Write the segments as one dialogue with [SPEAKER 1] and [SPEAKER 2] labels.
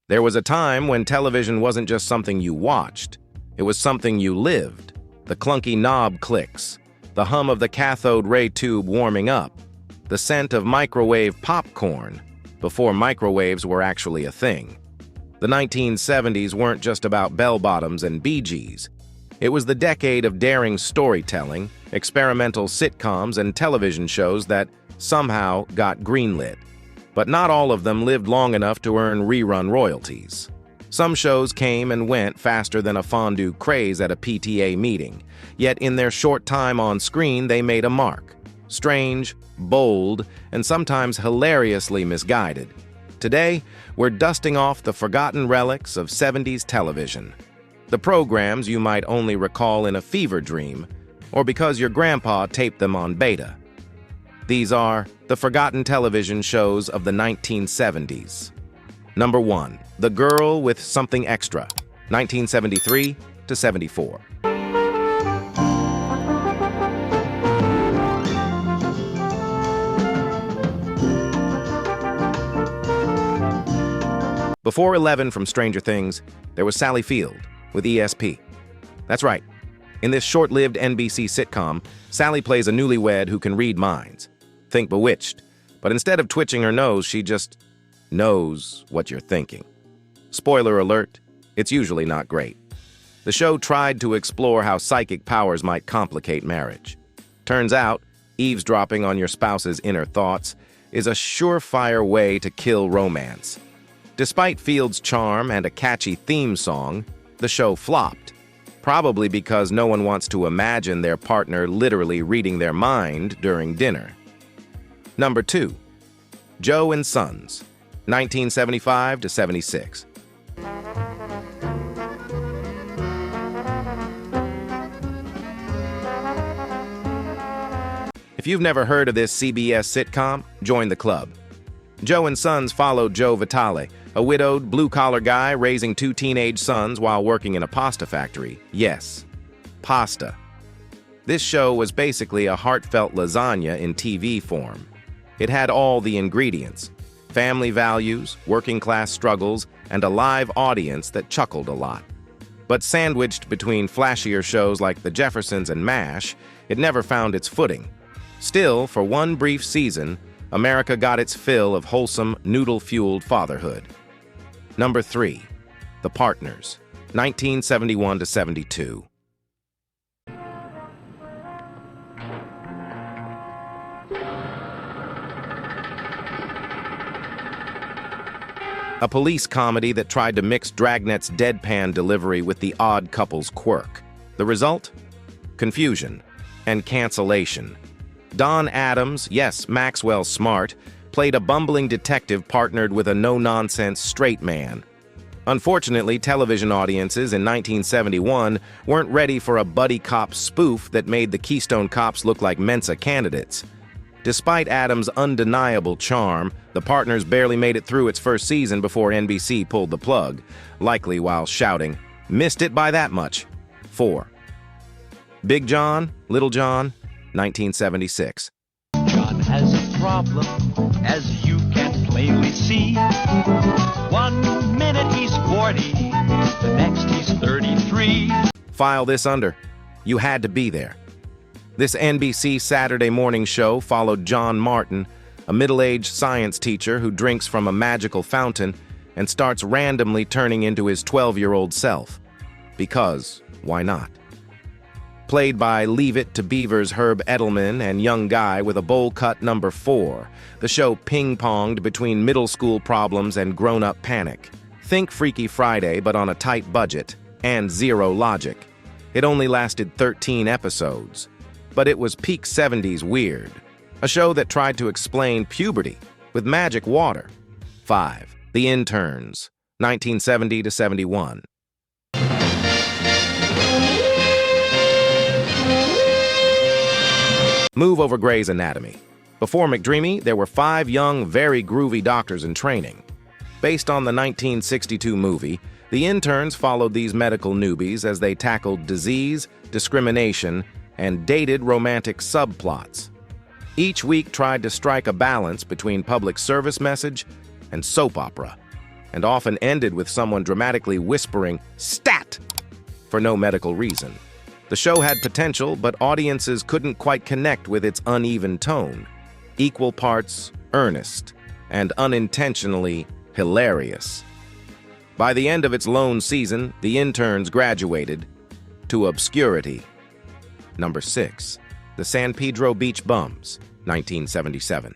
[SPEAKER 1] There was a time when television wasn't just something you watched. It was something you lived. The clunky knob clicks, the hum of the cathode ray tube warming up, the scent of microwave popcorn, before microwaves were actually a thing. The 1970s weren't just about bell-bottoms and Bee Gees. It was the decade of daring storytelling, experimental sitcoms, and television shows that somehow got greenlit. But not all of them lived long enough to earn rerun royalties. Some shows came and went faster than a fondue craze at a PTA meeting, yet in their short time on screen they made a mark. Strange, bold, and sometimes hilariously misguided. Today, we're dusting off the forgotten relics of 70s television. The programs you might only recall in a fever dream, or because your grandpa taped them on beta. These are the forgotten television shows of the 1970s. Number 1. The Girl with Something Extra, 1973 to 74. Before 11 from Stranger Things, there was Sally Field with ESP. That's right. In this short-lived NBC sitcom, Sally plays a newlywed who can read minds. Think Bewitched. But instead of twitching her nose, she just knows what you're thinking. Spoiler alert, it's usually not great. The show tried to explore how psychic powers might complicate marriage. Turns out, eavesdropping on your spouse's inner thoughts is a surefire way to kill romance. Despite Field's charm and a catchy theme song, the show flopped, probably because no one wants to imagine their partner literally reading their mind during dinner. Number 2. Joe and Sons, 1975 to 76. If you've never heard of this CBS sitcom, join the club. Joe and Sons followed Joe Vitale, a widowed, blue-collar guy raising 2 teenage sons while working in a pasta factory. Yes, pasta. This show was basically a heartfelt lasagna in TV form. It had all the ingredients: family values, working-class struggles, and a live audience that chuckled a lot. But sandwiched between flashier shows like The Jeffersons and MASH, it never found its footing. Still, for one brief season, America got its fill of wholesome, noodle-fueled fatherhood. Number 3. The Partners, 1971 to 72. A police comedy that tried to mix Dragnet's deadpan delivery with the odd couple's quirk. The result? Confusion and cancellation. Don Adams, yes, Maxwell Smart, played a bumbling detective partnered with a no-nonsense straight man. Unfortunately, television audiences in 1971 weren't ready for a buddy cop spoof that made the Keystone Cops look like Mensa candidates. Despite Adams' undeniable charm, the Partners barely made it through its first season before NBC pulled the plug, likely while shouting, "Missed it by that much." 4. Big John, Little John, 1976.
[SPEAKER 2] John has a problem, as you can plainly see. 1 minute he's 40, the next he's 33.
[SPEAKER 1] File this under. You had to be there. This NBC Saturday morning show followed John Martin, a middle-aged science teacher who drinks from a magical fountain and starts randomly turning into his 12-year-old self. Because, why not? Played by Leave It to Beaver's Herb Edelman and young guy with a bowl cut number 4, the show ping-ponged between middle school problems and grown-up panic. Think Freaky Friday, but on a tight budget and zero logic. It only lasted 13 episodes, but it was peak 70s weird. A show that tried to explain puberty with magic water. 5. The Interns, 1970 to 71. Move over Grey's Anatomy. Before McDreamy, there were 5 young, very groovy doctors in training. Based on the 1962 movie, The Interns followed these medical newbies as they tackled disease, discrimination, and dated romantic subplots. Each week tried to strike a balance between public service message and soap opera. and often ended with someone dramatically whispering, "Stat!" for no medical reason. The show had potential, but audiences couldn't quite connect with its uneven tone, equal parts earnest and unintentionally hilarious. By the end of its lone season, the interns graduated to obscurity. Number 6. The San Pedro Beach Bums, 1977.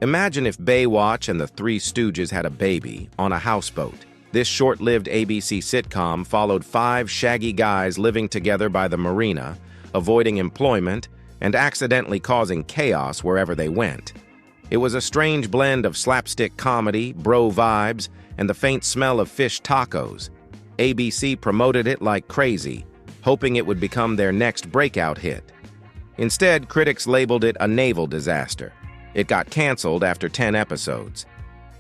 [SPEAKER 1] Imagine if Baywatch and the Three Stooges had a baby on a houseboat. This short-lived ABC sitcom followed 5 shaggy guys living together by the marina, avoiding employment and accidentally causing chaos wherever they went. It was a strange blend of slapstick comedy, bro vibes, and the faint smell of fish tacos. ABC promoted it like crazy, hoping it would become their next breakout hit. Instead, critics labeled it a naval disaster. It got canceled after 10 episodes.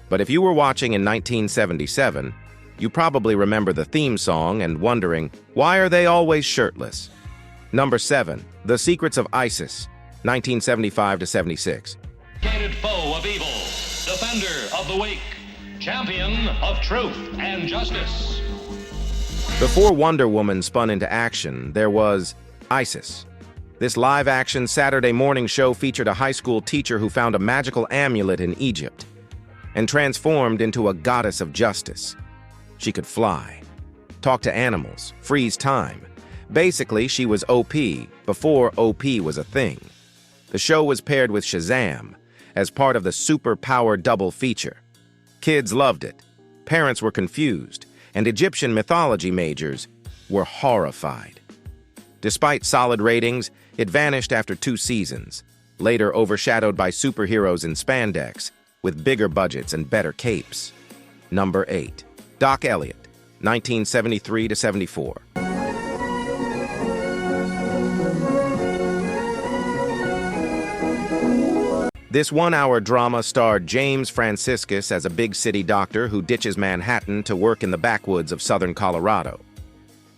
[SPEAKER 1] But if you were watching in 1977, you probably remember the theme song and wondering, why are they always shirtless? Number 7. The Secrets of ISIS, 1975 to 76.
[SPEAKER 3] Hated foe of evil, defender of the weak, champion of truth and justice.
[SPEAKER 1] Before Wonder Woman spun into action, there was ISIS. This live-action Saturday morning show featured a high school teacher who found a magical amulet in Egypt and transformed into a goddess of justice. She could fly, talk to animals, freeze time. Basically, she was OP before OP was a thing. The show was paired with Shazam as part of the superpower double feature. Kids loved it, parents were confused, and Egyptian mythology majors were horrified. Despite solid ratings, it vanished after 2 seasons, later overshadowed by superheroes in spandex, with bigger budgets and better capes. Number 8. Doc Elliott, 1973 to 74. This 1-hour drama starred James Franciscus as a big-city doctor who ditches Manhattan to work in the backwoods of southern Colorado.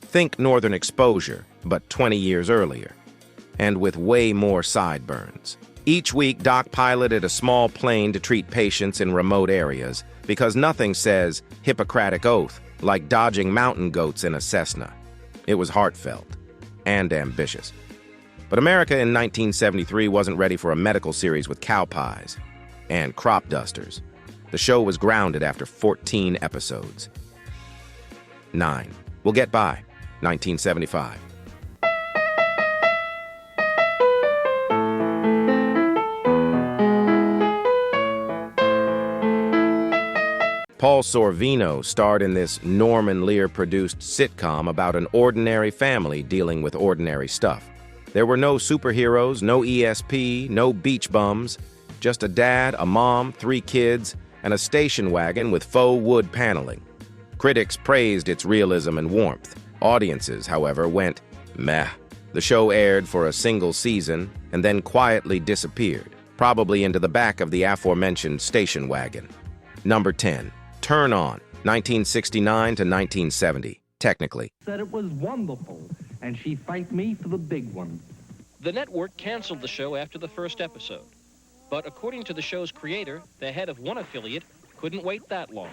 [SPEAKER 1] Think Northern Exposure, but 20 years earlier, and with way more sideburns. Each week, Doc piloted a small plane to treat patients in remote areas because nothing says Hippocratic Oath like dodging mountain goats in a Cessna. It was heartfelt and ambitious. But America in 1973 wasn't ready for a medical series with cow pies and crop dusters. The show was grounded after 14 episodes. 9. We'll Get By, 1975. Paul Sorvino starred in this Norman Lear-produced sitcom about an ordinary family dealing with ordinary stuff. There were no superheroes, no ESP, no beach bums, just a dad, a mom, 3 kids, and a station wagon with faux wood paneling. Critics praised its realism and warmth. Audiences, however, went meh. The show aired for a single season and then quietly disappeared, probably into the back of the aforementioned station wagon. Number 10. Turn On, 1969 to 1970, technically.
[SPEAKER 4] Said it was wonderful, and she thanked me for the big one.
[SPEAKER 5] The network canceled the show after the first episode. But according to the show's creator, the head of one affiliate couldn't wait that long.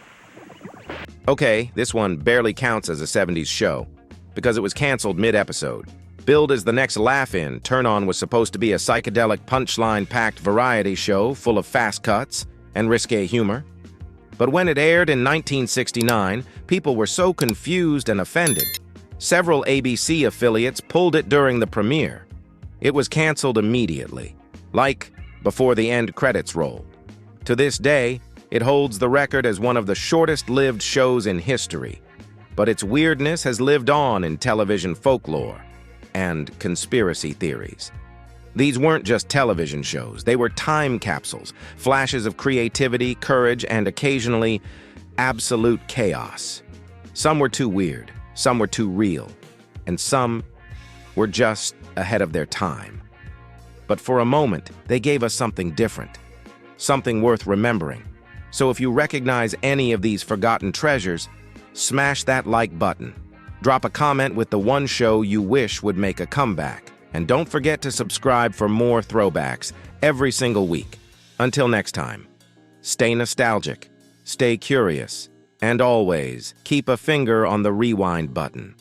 [SPEAKER 1] Okay, this one barely counts as a 70s show, because it was canceled mid-episode. Billed as the next laugh-in, Turn On was supposed to be a psychedelic punchline-packed variety show full of fast cuts and risque humor. But when it aired in 1969, people were so confused and offended. Several ABC affiliates pulled it during the premiere. It was canceled immediately, like before the end credits rolled. To this day, it holds the record as one of the shortest-lived shows in history. But its weirdness has lived on in television folklore and conspiracy theories. These weren't just television shows, they were time capsules, flashes of creativity, courage, and occasionally, absolute chaos. Some were too weird, some were too real, and some were just ahead of their time. But for a moment, they gave us something different, something worth remembering. So if you recognize any of these forgotten treasures, smash that like button. Drop a comment with the one show you wish would make a comeback. And don't forget to subscribe for more throwbacks every single week. Until next time, stay nostalgic, stay curious, and always keep a finger on the rewind button.